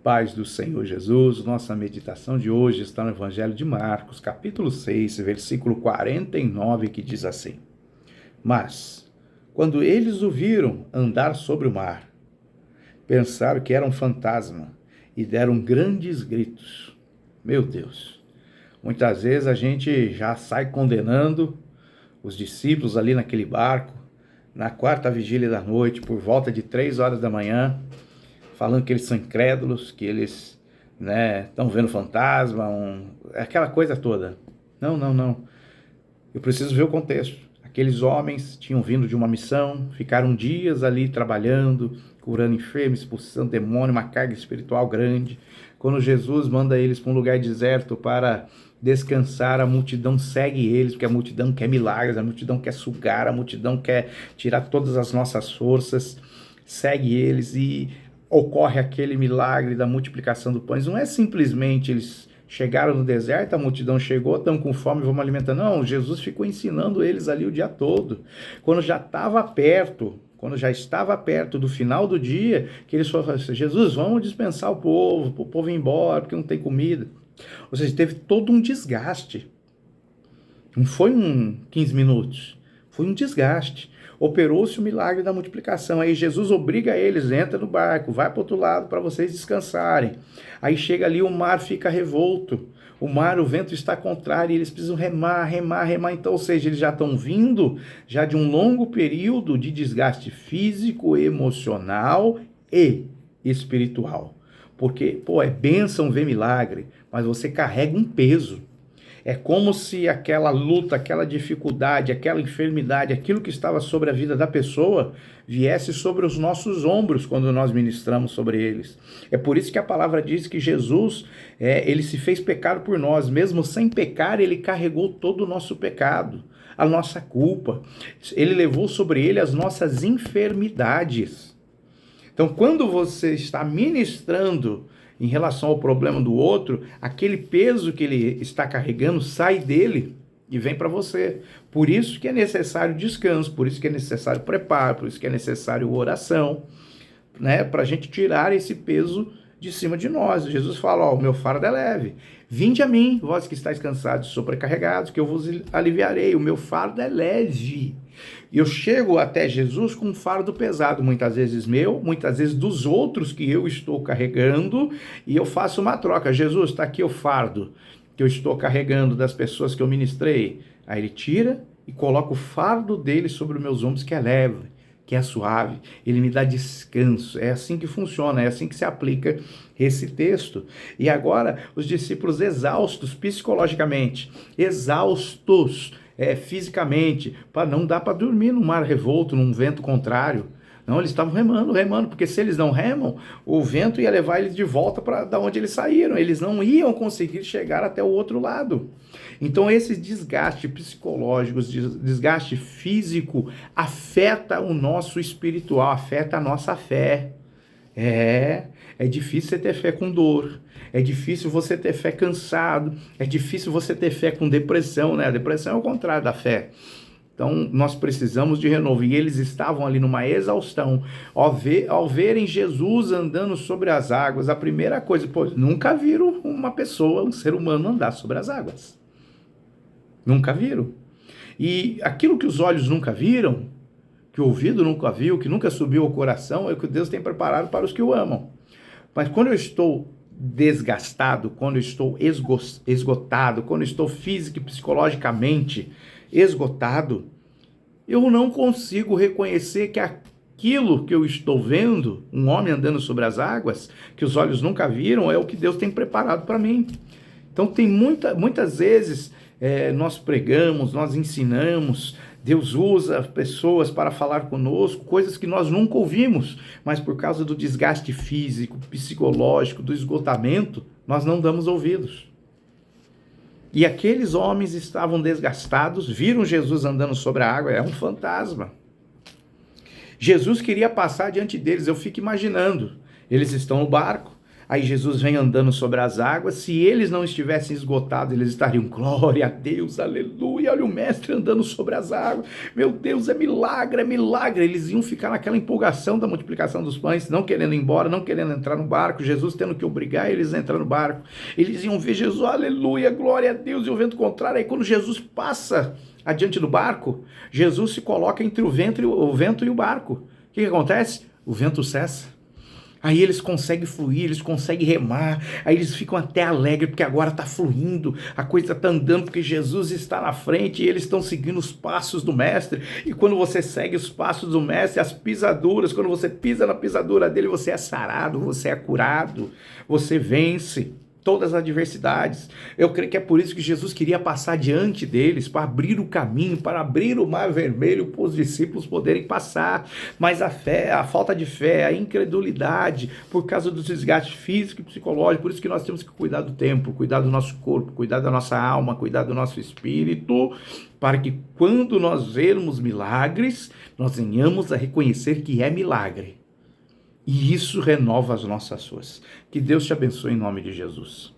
paz do Senhor Jesus. Nossa meditação de hoje está no Evangelho de Marcos, capítulo 6, versículo 49, que diz assim: Mas, quando eles o viram andar sobre o mar, pensaram que era um fantasma e deram grandes gritos. Meu Deus! Muitas vezes a gente já sai condenando os discípulos ali naquele barco, na quarta vigília da noite, por volta de 3 horas da manhã, falando que eles são incrédulos, que eles estão vendo fantasma, aquela coisa toda. Não. Eu preciso ver o contexto. Aqueles homens tinham vindo de uma missão, ficaram dias ali trabalhando, curando enfermos, expulsando demônio, uma carga espiritual grande. Quando Jesus manda eles para um lugar deserto para descansar, a multidão segue eles, porque a multidão quer milagres, a multidão quer sugar, a multidão quer tirar todas as nossas forças, segue eles e ocorre aquele milagre da multiplicação do pães. Não é simplesmente eles chegaram no deserto, a multidão chegou, estão com fome, vamos alimentar. Não, Jesus ficou ensinando eles ali o dia todo. Quando já estava perto do final do dia, que eles falaram assim: Jesus, vamos dispensar o povo, para o povo ir embora, porque não tem comida. Ou seja, teve todo um desgaste. Não foi 15 minutos, foi um desgaste. Operou-se o milagre da multiplicação. Aí Jesus obriga eles, entra no barco, vai para o outro lado para vocês descansarem. Aí chega ali, o mar fica revolto. O vento está contrário, e eles precisam remar. Então, ou seja, eles já estão vindo já de um longo período de desgaste físico, emocional e espiritual. Porque, é bênção ver milagre, mas você carrega um peso. É como se aquela luta, aquela dificuldade, aquela enfermidade, aquilo que estava sobre a vida da pessoa, viesse sobre os nossos ombros quando nós ministramos sobre eles. É por isso que a palavra diz que Jesus, ele se fez pecado por nós. Mesmo sem pecar, ele carregou todo o nosso pecado, a nossa culpa. Ele levou sobre ele as nossas enfermidades. Então, quando você está ministrando em relação ao problema do outro, aquele peso que ele está carregando sai dele e vem para você. Por isso que é necessário descanso, por isso que é necessário preparo, por isso que é necessário oração, para a gente tirar esse peso de cima de nós. Jesus fala: o meu fardo é leve. Vinde a mim, vós que estáis cansados e sobrecarregados, que eu vos aliviarei. O meu fardo é leve. E eu chego até Jesus com um fardo pesado, muitas vezes meu, muitas vezes dos outros que eu estou carregando, e eu faço uma troca. Jesus, está aqui o fardo que eu estou carregando das pessoas que eu ministrei. Aí ele tira e coloca o fardo dele sobre os meus ombros, que é leve, que é suave. Ele me dá descanso. É assim que funciona, é assim que se aplica esse texto. E agora, os discípulos exaustos psicologicamente, exaustos fisicamente, não dá para dormir num mar revolto, num vento contrário. Não, eles estavam remando, porque se eles não remam, o vento ia levar eles de volta para da onde eles saíram. Eles não iam conseguir chegar até o outro lado. Então, esse desgaste psicológico, desgaste físico, afeta o nosso espiritual, afeta a nossa fé. É difícil você ter fé com dor, é difícil você ter fé cansado, é difícil você ter fé com depressão, né? A depressão é o contrário da fé. Então, nós precisamos de renovo. E eles estavam ali numa exaustão. Ao verem Jesus andando sobre as águas, a primeira coisa, nunca viram uma pessoa, um ser humano andar sobre as águas. Nunca viram. E aquilo que os olhos nunca viram, que o ouvido nunca viu, que nunca subiu ao coração, é o que Deus tem preparado para os que o amam. Mas quando eu estou desgastado, quando eu estou esgotado, quando eu estou física e psicologicamente esgotado, eu não consigo reconhecer que aquilo que eu estou vendo, um homem andando sobre as águas, que os olhos nunca viram, é o que Deus tem preparado para mim. Então tem muitas vezes nós pregamos, nós ensinamos, Deus usa pessoas para falar conosco, coisas que nós nunca ouvimos, mas por causa do desgaste físico, psicológico, do esgotamento, nós não damos ouvidos. E aqueles homens estavam desgastados, viram Jesus andando sobre a água, é um fantasma. Jesus queria passar diante deles, eu fico imaginando, eles estão no barco, Aí Jesus vem andando sobre as águas. Se eles não estivessem esgotados, eles estariam, glória a Deus, aleluia, olha o mestre andando sobre as águas, meu Deus, é milagre, é milagre. Eles iam ficar naquela empolgação da multiplicação dos pães, não querendo ir embora, não querendo entrar no barco, Jesus tendo que obrigar eles a entrar no barco. Eles iam ver Jesus, aleluia, glória a Deus, e o vento contrário. Aí quando Jesus passa adiante do barco, Jesus se coloca entre o vento e o barco. O que acontece? O vento cessa. Aí eles conseguem fluir, eles conseguem remar, aí eles ficam até alegres, porque agora está fluindo, a coisa está andando, porque Jesus está na frente, e eles estão seguindo os passos do mestre, e quando você segue os passos do mestre, as pisaduras, quando você pisa na pisadura dele, você é sarado, você é curado, você vence todas as adversidades. Eu creio que é por isso que Jesus queria passar diante deles, para abrir o caminho, para abrir o mar vermelho, para os discípulos poderem passar. Mas a fé, a falta de fé, a incredulidade, por causa do desgaste físico e psicológico, por isso que nós temos que cuidar do tempo, cuidar do nosso corpo, cuidar da nossa alma, cuidar do nosso espírito, para que quando nós vermos milagres, nós venhamos a reconhecer que é milagre. E isso renova as nossas forças. Que Deus te abençoe em nome de Jesus.